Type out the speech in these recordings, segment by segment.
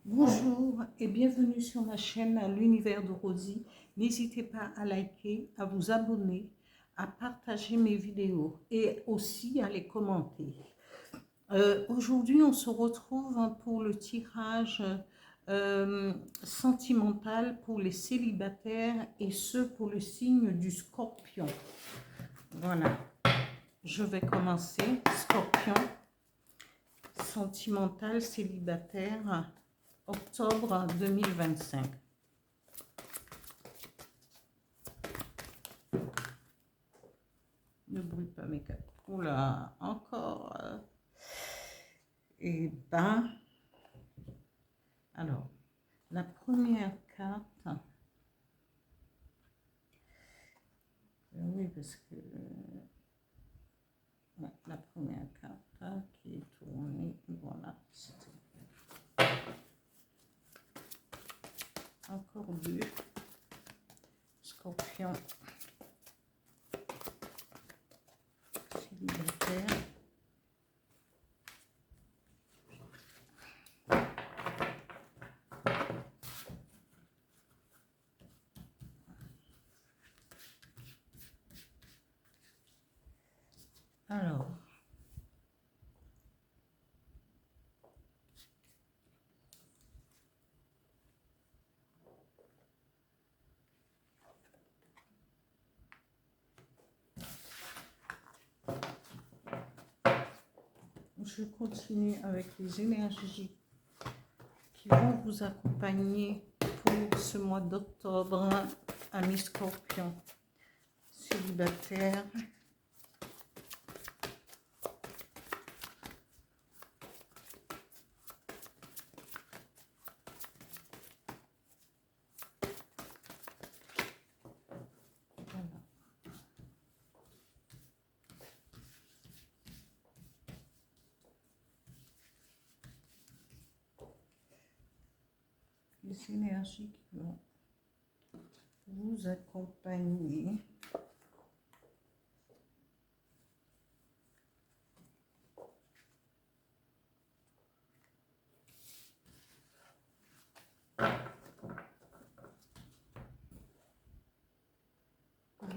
Bonjour et bienvenue sur ma chaîne L'Univers de Rosie. N'hésitez pas à liker, à vous abonner, à partager mes vidéos et aussi à les commenter. Aujourd'hui, on se retrouve pour le tirage sentimental pour les célibataires et ceux pour le signe du Scorpion. Voilà, je vais commencer. Scorpion, sentimental, célibataire, octobre 2025. Ne brûle pas mes cartes. Oula, encore. Eh ben, alors, la première carte. Oui, parce que la première carte qui est tournée, voilà. Encore deux. Scorpion. Célibataire. Alors, je continue avec les énergies qui vont vous accompagner pour ce mois d'octobre, amis Scorpion, célibataire. Les énergies qui vont vous accompagner.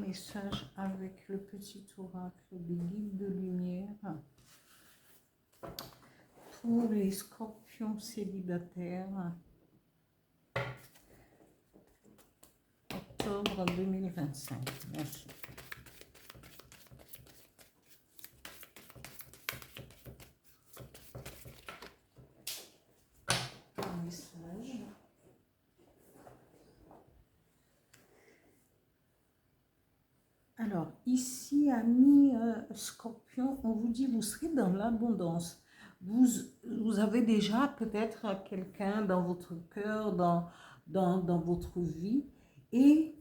Message avec le petit oracle des guides de lumière pour les scorpions célibataires, octobre 2025. Merci. Un message. Alors, ici, amis Scorpion, on vous dit, vous serez dans l'abondance. Vous avez déjà peut-être quelqu'un dans votre cœur, dans votre vie. Et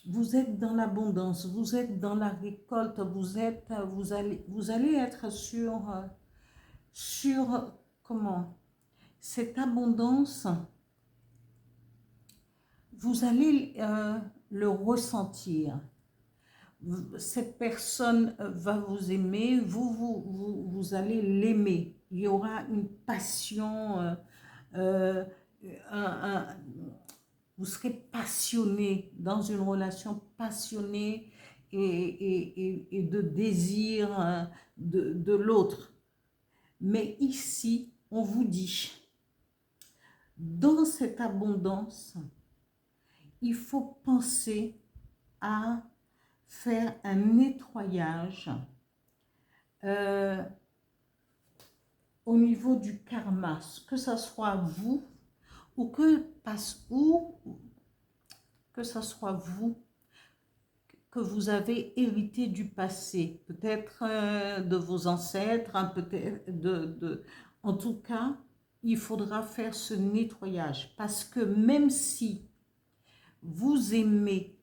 vous êtes dans l'abondance, vous êtes dans la récolte, vous allez être sur comment? Cette abondance, vous allez le ressentir. Cette personne va vous aimer, vous allez l'aimer. Il y aura une passion, vous serez passionné dans une relation passionnée et de désir de l'autre. Mais ici, on vous dit, dans cette abondance, il faut penser à faire un nettoyage au niveau du karma, que ce soit vous ou que ce soit vous que vous avez hérité du passé, peut-être de vos ancêtres, peut-être en tout cas, il faudra faire ce nettoyage parce que même si vous aimez,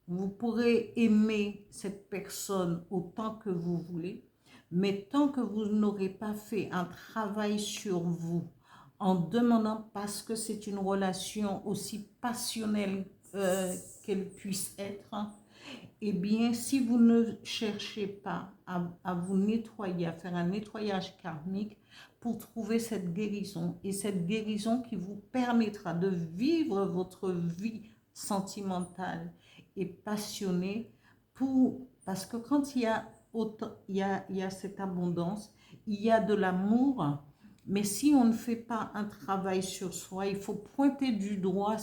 vous pourrez aimer cette personne autant que vous voulez, mais tant que vous n'aurez pas fait un travail sur vous, en demandant, parce que c'est une relation aussi passionnelle qu'elle puisse être, eh bien, si vous ne cherchez pas à vous nettoyer, à faire un nettoyage karmique pour trouver cette guérison, et cette guérison qui vous permettra de vivre votre vie sentimentale et passionnée, parce que quand il y a, autant, il y a cette abondance, il y a de l'amour, mais si on ne fait pas un travail sur soi, il faut pointer du doigt hein,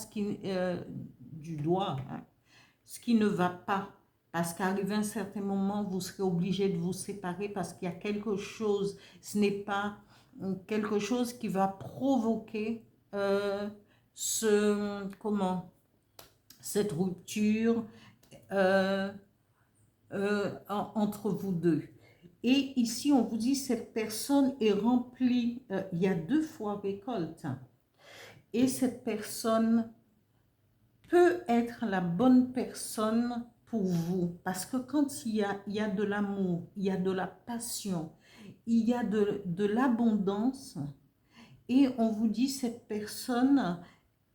ce qui ne va pas. Parce qu'arrivé à un certain moment, vous serez obligé de vous séparer parce qu'il y a quelque chose, ce n'est pas quelque chose qui va provoquer euh, cette rupture euh, entre vous deux. Et ici, on vous dit, cette personne est remplie, il y a 2 fois récolte. Et cette personne peut être la bonne personne pour vous. Parce que quand il y a de l'amour, il y a de la passion, il y a de l'abondance, et on vous dit, cette personne,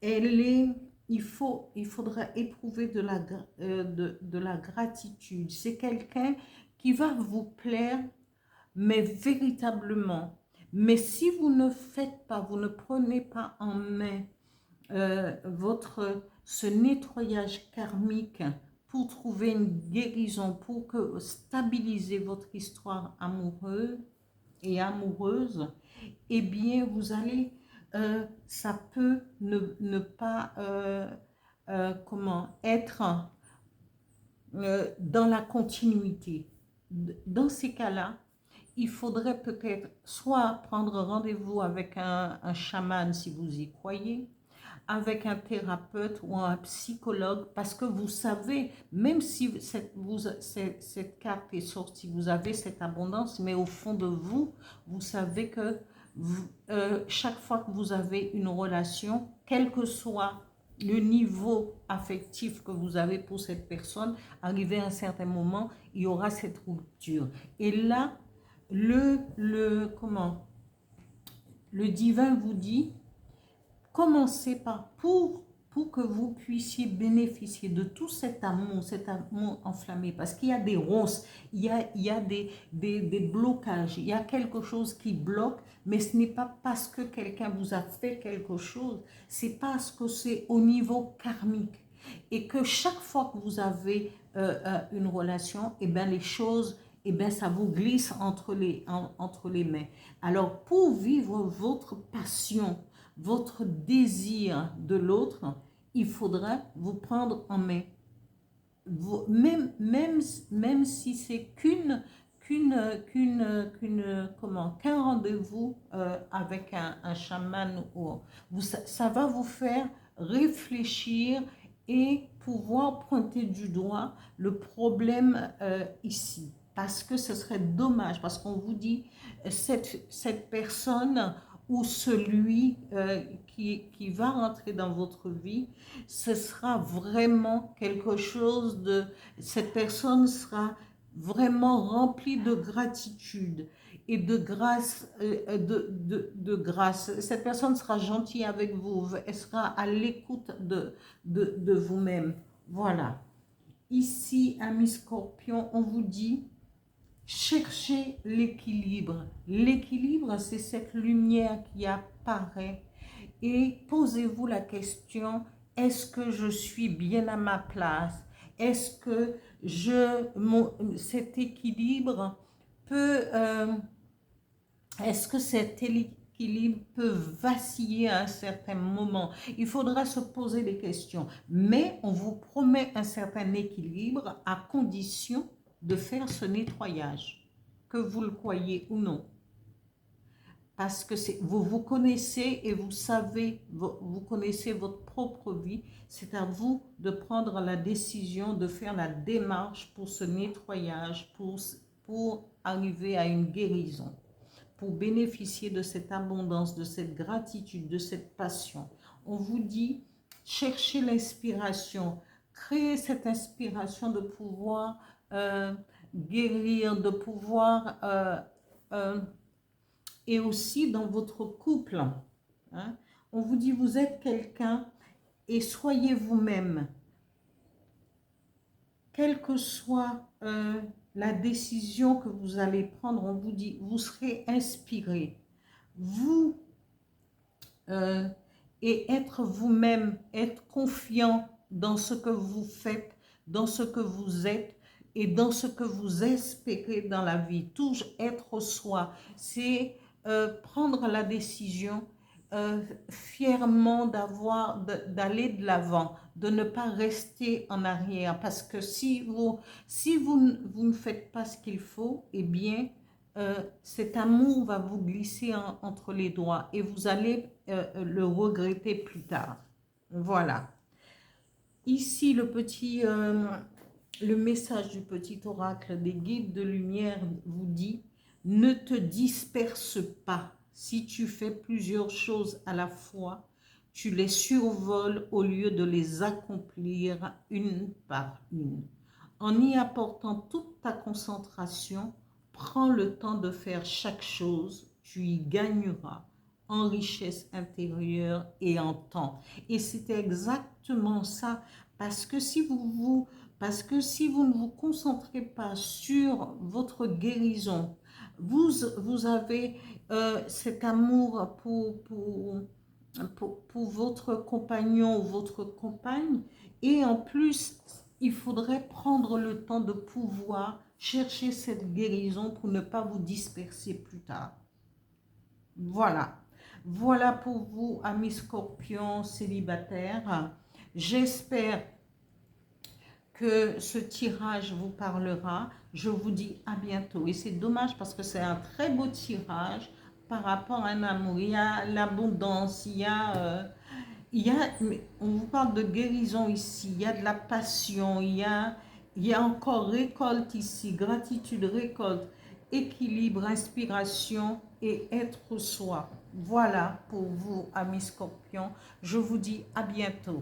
elle est, il faudra éprouver de la gratitude. C'est quelqu'un qui va vous plaire, mais véritablement. Mais si vous ne faites pas, vous ne prenez pas en main ce nettoyage karmique pour trouver une guérison, pour stabiliser votre histoire amoureuse et amoureuse, eh bien, ça peut ne pas, être dans la continuité. Dans ces cas-là, il faudrait peut-être soit prendre rendez-vous avec un chaman si vous y croyez, avec un thérapeute ou un psychologue, parce que vous savez, même si cette carte est sortie, vous avez cette abondance, mais au fond de vous, vous savez que chaque fois que vous avez une relation, quel que soit le niveau affectif que vous avez pour cette personne, arrivé à un certain moment, il y aura cette rupture. Et là, le divin vous dit, commencez pour que vous puissiez bénéficier de tout cet amour enflammé, parce qu'il y a des ronces, il y a des blocages, il y a quelque chose qui bloque, mais ce n'est pas parce que quelqu'un vous a fait quelque chose, c'est parce que c'est au niveau karmique. Et que chaque fois que vous avez une relation, et bien les choses, et bien ça vous glisse entre les mains. Alors pour vivre votre passion, votre désir de l'autre, il faudra vous prendre en main. Même si c'est qu'un rendez-vous avec un chaman, ça va vous faire réfléchir et pouvoir pointer du doigt le problème ici. Parce que ce serait dommage, parce qu'on vous dit, cette personne ou celui qui va rentrer dans votre vie, ce sera vraiment quelque chose de... Cette personne sera vraiment remplie de gratitude et de grâce, grâce. Cette personne sera gentille avec vous, elle sera à l'écoute de vous-même. Voilà. Ici, amis scorpions, on vous dit, cherchez l'équilibre. L'équilibre, c'est cette lumière qui apparaît. Et posez-vous la question, est-ce que je suis bien à ma place? Est-ce que cet équilibre peut... est-ce que cet équilibre peut vaciller à un certain moment? Il faudra se poser des questions. Mais on vous promet un certain équilibre à condition de faire ce nettoyage, que vous le croyez ou non. Parce que vous vous connaissez et vous savez, vous connaissez votre propre vie. C'est à vous de prendre la décision, de faire la démarche pour ce nettoyage, pour arriver à une guérison, pour bénéficier de cette abondance, de cette gratitude, de cette passion. On vous dit, cherchez l'inspiration, créez cette inspiration de pouvoir guérir, de pouvoir... et aussi dans votre couple. Hein, on vous dit, vous êtes quelqu'un et soyez vous-même. quelle que soit la décision que vous allez prendre, on vous dit, vous serez inspiré. Vous, euh, et être vous-même, être confiant dans ce que vous faites, dans ce que vous êtes et dans ce que vous espérez dans la vie. Toujours être soi, c'est prendre la décision fièrement d'aller de l'avant, de ne pas rester en arrière. Parce que si vous ne faites pas ce qu'il faut, eh bien, cet amour va vous glisser entre les doigts et vous allez le regretter plus tard. Voilà. Ici, le message du petit oracle des guides de lumière vous dit: ne te disperse pas. Si tu fais plusieurs choses à la fois, tu les survoles au lieu de les accomplir une par une. En y apportant toute ta concentration, prends le temps de faire chaque chose, tu y gagneras en richesse intérieure et en temps. Et c'est exactement ça, parce que si vous ne vous concentrez pas sur votre guérison, vous avez cet amour pour votre compagnon ou votre compagne, et en plus, il faudrait prendre le temps de pouvoir chercher cette guérison pour ne pas vous disperser plus tard. Voilà. Voilà pour vous, amis scorpions célibataires. J'espère que ce tirage vous parlera. Je vous dis à bientôt. Et c'est dommage parce que c'est un très beau tirage par rapport à un amour. Il y a l'abondance, on vous parle de guérison ici, il y a de la passion, il y a encore récolte ici, gratitude, récolte, équilibre, inspiration et être soi. Voilà pour vous, amis scorpions. Je vous dis à bientôt.